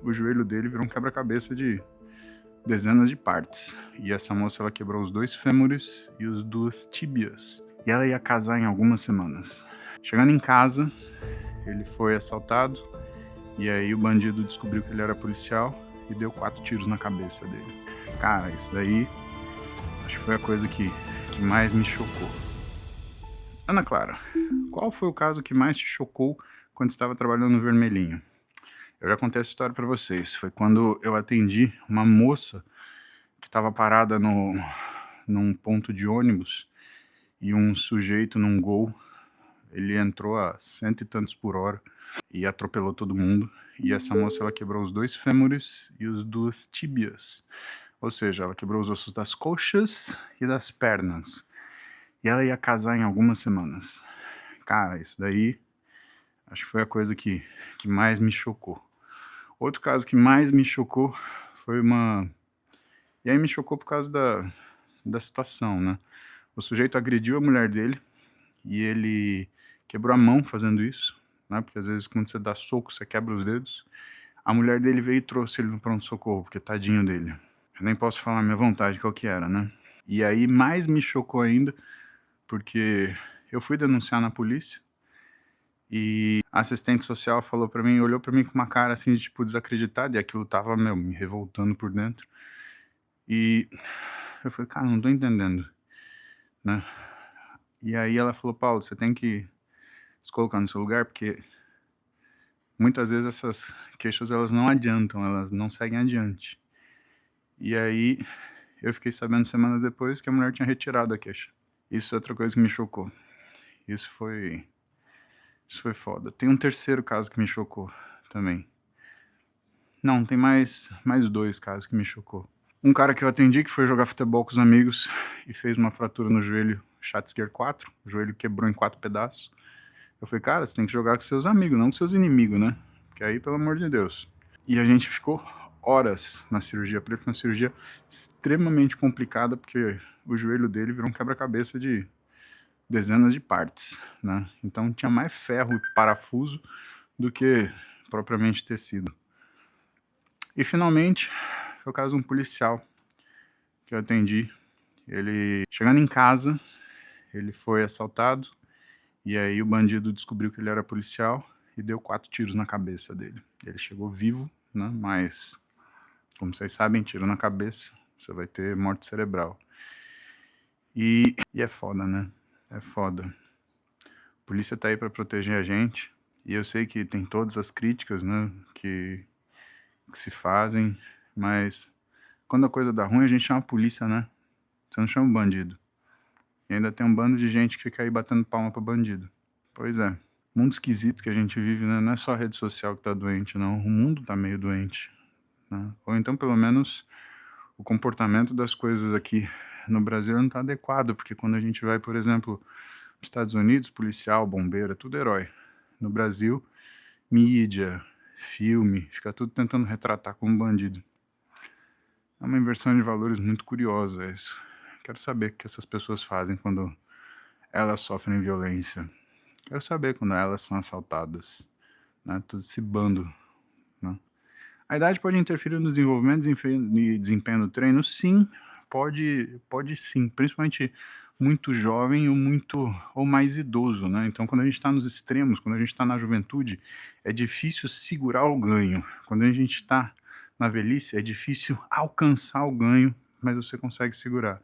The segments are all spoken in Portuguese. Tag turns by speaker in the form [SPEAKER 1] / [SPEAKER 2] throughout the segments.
[SPEAKER 1] o joelho dele virou um quebra-cabeça de dezenas de partes. E essa moça, ela quebrou os 2 fêmures e as 2 tíbias. E ela ia casar em algumas semanas. Chegando em casa, ele foi assaltado, e aí o bandido descobriu que ele era policial e deu 4 tiros na cabeça dele. Cara, isso daí acho que foi a coisa que mais me chocou. Ana Clara, qual foi o caso que mais te chocou quando estava trabalhando no Vermelhinho? Eu já contei essa história pra vocês. Foi quando eu atendi uma moça que estava parada num ponto de ônibus e um sujeito num Gol, ele entrou a cento e tantos por hora e atropelou todo mundo. E essa moça, ela quebrou os 2 fêmures e as 2 tíbias. Ou seja, ela quebrou os ossos das coxas e das pernas. E ela ia casar em algumas semanas. Cara, isso daí acho que foi a coisa que mais me chocou. Outro caso que mais me chocou foi uma e aí me chocou por causa da situação, né. O sujeito agrediu a mulher dele e ele quebrou a mão fazendo isso, né, porque às vezes quando você dá soco, você quebra os dedos. A mulher dele veio e trouxe ele no pronto-socorro, porque tadinho dele. Eu nem posso falar à minha vontade qual que era, né. E aí mais me chocou ainda, porque eu fui denunciar na polícia e a assistente social falou pra mim olhou pra mim com uma cara, assim, de tipo desacreditada e aquilo estava, me revoltando por dentro. E eu falei: "Cara, não tô entendendo", né. E aí ela falou: "Paulo, você tem que se colocar no seu lugar, porque muitas vezes essas queixas elas não adiantam, elas não seguem adiante". E aí eu fiquei sabendo semanas depois que a mulher tinha retirado a queixa. Isso é outra coisa que me chocou. Isso foi isso foi foda. Tem um terceiro caso que me chocou também. Não, tem mais 2 casos que me chocou. Um cara que eu atendi que foi jogar futebol com os amigos e fez uma fratura no joelho Schatzker 4, o joelho quebrou em 4 pedaços. Eu falei: "Cara, você tem que jogar com seus amigos, não com seus inimigos, né, porque aí, pelo amor de Deus". E a gente ficou horas na cirurgia pra ele, foi uma cirurgia extremamente complicada, porque o joelho dele virou um quebra-cabeça de dezenas de partes, né, então tinha mais ferro e parafuso do que propriamente tecido. E finalmente, foi o caso de um policial que eu atendi. Ele chegando em casa, ele foi assaltado, e aí o bandido descobriu que ele era policial e deu 4 tiros na cabeça dele. Ele chegou vivo, né, mas, como vocês sabem, tiro na cabeça, você vai ter morte cerebral. E é foda, né, é foda. A polícia tá aí pra proteger a gente, e eu sei que tem todas as críticas, né, que se fazem, mas quando a coisa dá ruim, a gente chama a polícia, né, você não chama o bandido. E ainda tem um bando de gente que fica aí batendo palma pra bandido. Pois é, mundo esquisito que a gente vive, né, não é só a rede social que tá doente não, o mundo tá meio doente, né. Ou então pelo menos o comportamento das coisas aqui no Brasil não tá adequado, porque quando a gente vai, por exemplo, para os Estados Unidos, policial, bombeiro, é tudo herói. No Brasil, mídia, filme, fica tudo tentando retratar como bandido. É uma inversão de valores muito curiosa isso. Quero saber o que essas pessoas fazem quando elas sofrem violência. Quero saber quando elas são assaltadas, né, todo esse bando, né. A idade pode interferir no desenvolvimento e desempenho do treino? Sim, pode sim, principalmente muito jovem ou mais idoso, né. Então quando a gente está nos extremos, quando a gente está na juventude, é difícil segurar o ganho. Quando a gente está na velhice, é difícil alcançar o ganho, mas você consegue segurar.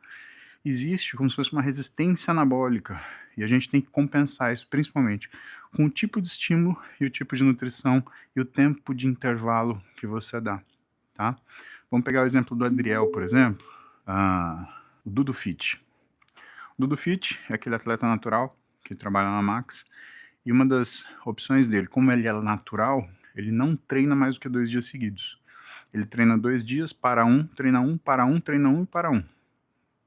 [SPEAKER 1] Existe como se fosse uma resistência anabólica, e a gente tem que compensar isso, principalmente com o tipo de estímulo e o tipo de nutrição e o tempo de intervalo que você dá, tá. Vamos pegar o exemplo do Adriel, por exemplo, o Dudu Fit. O Dudu Fit é aquele atleta natural que trabalha na Max, e uma das opções dele, como ele é natural, ele não treina mais do que 2 dias seguidos. Ele treina 2 dias, para um, treina um, para um, treina um e para um.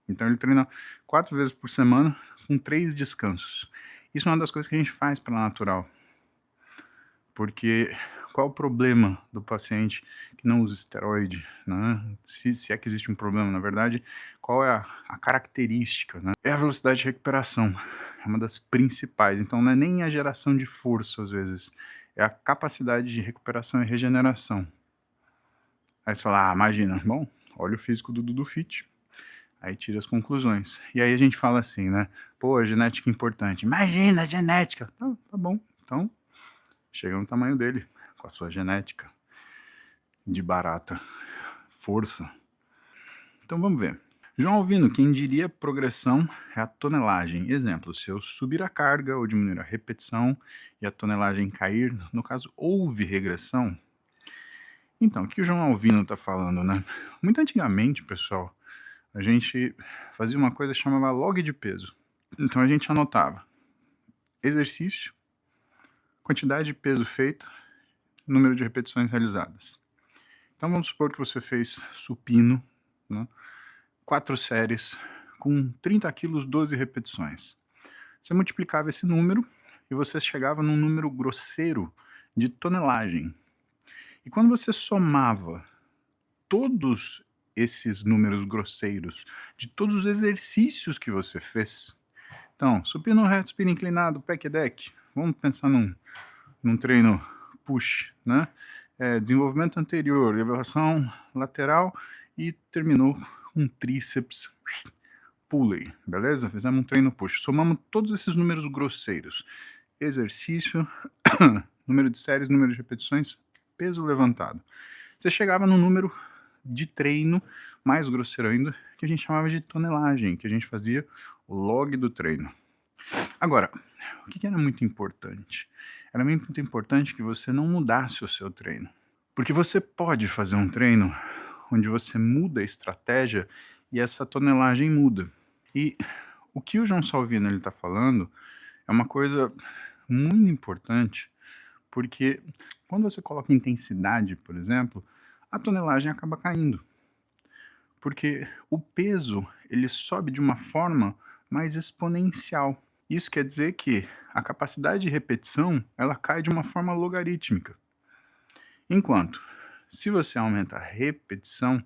[SPEAKER 1] Então ele treina 4 vezes por semana, com 3 descansos. Isso é uma das coisas que a gente faz pela natural. Porque qual o problema do paciente que não usa esteroide, né? Se é que existe um problema, na verdade, qual é a característica, né? É a velocidade de recuperação, é uma das principais. Então não é nem a geração de força, às vezes, é a capacidade de recuperação e regeneração. Aí você fala: "Ah, imagina". Bom, olha o físico do Dudu Fit, aí tira as conclusões. E aí a gente fala assim, né: "Pô, a genética é importante". "Imagina a genética". Tá bom, então chega no tamanho dele, com a sua genética de barata força. Então vamos ver. João Alvino, quem diria progressão é a tonelagem. Exemplo, se eu subir a carga ou diminuir a repetição e a tonelagem cair, no caso, houve regressão? Então, o que o João Alvino está falando, né? Muito antigamente, pessoal, a gente fazia uma coisa que chamava log de peso. Então a gente anotava exercício, quantidade de peso feito, número de repetições realizadas. Então vamos supor que você fez supino, né? 4 séries com 30 quilos, 12 repetições. Você multiplicava esse número e você chegava num número grosseiro de tonelagem. E quando você somava todos esses números grosseiros de todos os exercícios que você fez, então, supino reto, supino inclinado, pec deck, vamos pensar num treino push, né? Desenvolvimento anterior, elevação lateral e terminou com tríceps pulley, beleza? Fizemos um treino push. Somamos todos esses números grosseiros. Exercício, número de séries, número de repetições, peso levantado. Você chegava no número de treino mais grosseiro ainda, que a gente chamava de tonelagem, que a gente fazia o log do treino. Agora, o que era muito importante? Era muito importante que você não mudasse o seu treino. Porque você pode fazer um treino onde você muda a estratégia e essa tonelagem muda. E o que o João Salvino está falando é uma coisa muito importante, porque quando você coloca intensidade, por exemplo, a tonelagem acaba caindo. Porque o peso ele sobe de uma forma mais exponencial. Isso quer dizer que a capacidade de repetição ela cai de uma forma logarítmica. Enquanto, se você aumenta a repetição,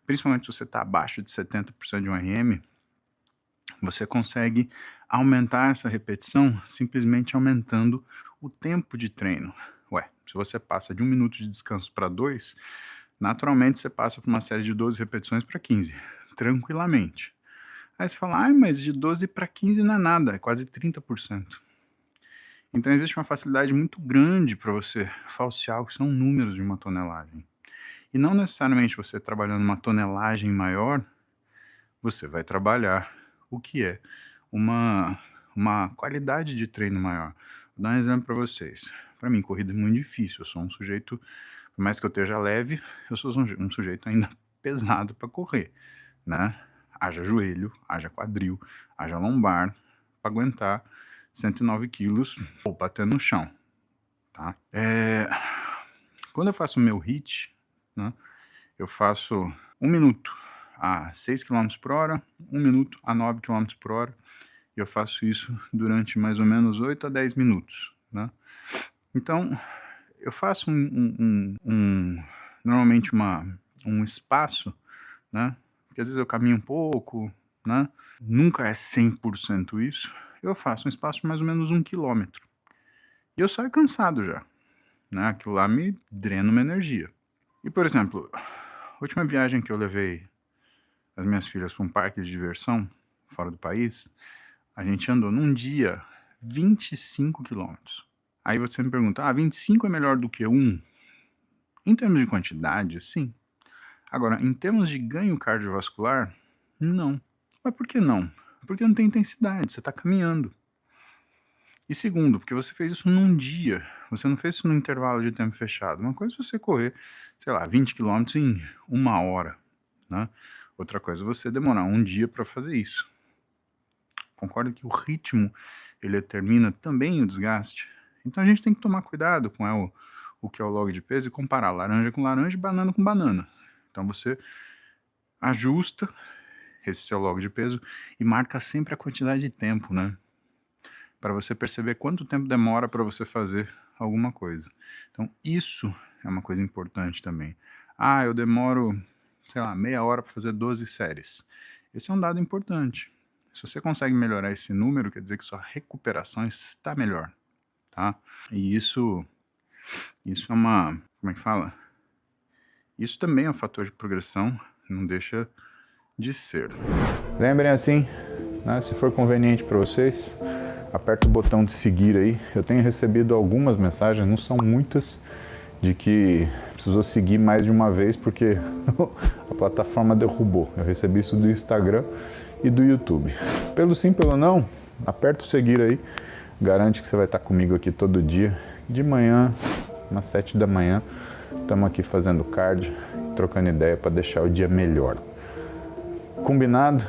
[SPEAKER 1] principalmente se você está abaixo de 70% de um RM, você consegue aumentar essa repetição simplesmente aumentando o tempo de treino. Ué, se você passa de 1 minuto de descanso para 2, naturalmente você passa por uma série de 12 repetições para 15, tranquilamente. Aí você fala, mas de 12 para 15 não é nada, é quase 30%. Então existe uma facilidade muito grande para você falsear o que são números de uma tonelagem. E não necessariamente você trabalhando uma tonelagem maior, você vai trabalhar o que é uma qualidade de treino maior. Vou dar um exemplo para vocês. Para mim, corrida é muito difícil. Eu sou um sujeito, por mais que eu esteja leve, eu sou um sujeito ainda pesado para correr, né? Haja joelho, haja quadril, haja lombar, para aguentar 109 quilos ou batendo no chão, tá? Quando eu faço o meu HIIT, né, eu faço 1 minuto a 6 quilômetros por hora, 1 minuto a 9 quilômetros por hora, e eu faço isso durante mais ou menos 8 a 10 minutos, né? Então, eu faço normalmente um espaço, né? Porque às vezes eu caminho um pouco, né? Nunca é 100% isso. Eu faço um espaço de mais ou menos 1 quilômetro. E eu saio cansado já, né? Aquilo lá me drena uma energia. E, por exemplo, a última viagem que eu levei as minhas filhas para um parque de diversão fora do país, a gente andou num dia 25 quilômetros. Aí você me pergunta, 25 é melhor do que 1? Em termos de quantidade, sim. Agora, em termos de ganho cardiovascular, não. Mas por que não? Porque não tem intensidade, você está caminhando. E segundo, porque você fez isso num dia, você não fez isso num intervalo de tempo fechado. Uma coisa é você correr, sei lá, 20 quilômetros em 1 hora, né? Outra coisa é você demorar um dia para fazer isso. Concorda que o ritmo, ele determina também o desgaste? Então a gente tem que tomar cuidado com o que é o log de peso e comparar laranja com laranja e banana com banana. Então você ajusta esse seu log de peso e marca sempre a quantidade de tempo, né? Para você perceber quanto tempo demora para você fazer alguma coisa. Então isso é uma coisa importante também. Eu demoro, sei lá, meia hora para fazer 12 séries. Esse é um dado importante. Se você consegue melhorar esse número, quer dizer que sua recuperação está melhor, tá? E isso é uma, como é que fala? Isso também é um fator de progressão, não deixa de ser.
[SPEAKER 2] Lembrem assim, né, se for conveniente para vocês, aperta o botão de seguir aí. Eu tenho recebido algumas mensagens, não são muitas, de que precisou seguir mais de uma vez porque a plataforma derrubou. Eu recebi isso do Instagram e do YouTube. Pelo sim, pelo não, aperta o seguir aí, garante que você vai estar comigo aqui todo dia, de manhã, às 7 da manhã. Estamos aqui fazendo cardio, trocando ideia para deixar o dia melhor. Combinado?